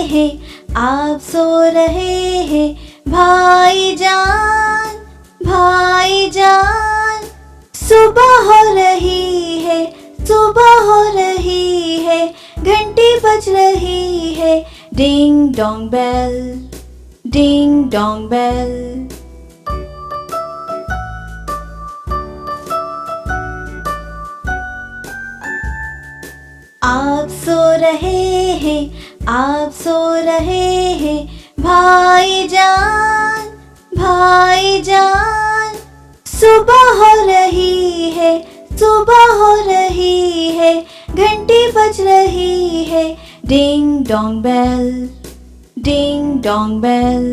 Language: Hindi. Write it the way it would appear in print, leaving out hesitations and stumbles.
हैं, आप सो रहे हैं भाईजान, भाईजान। सुबह हो रही है, सुबह हो रही है, घंटी बज रही है, ding dong bell, ding dong bell. आप सो रहे हैं, आप सो रहे हैं भाईजान, भाईजान। सुबह हो रही है, सुबह हो रही है, घंटी बज रही है, ding dong bell, ding dong bell.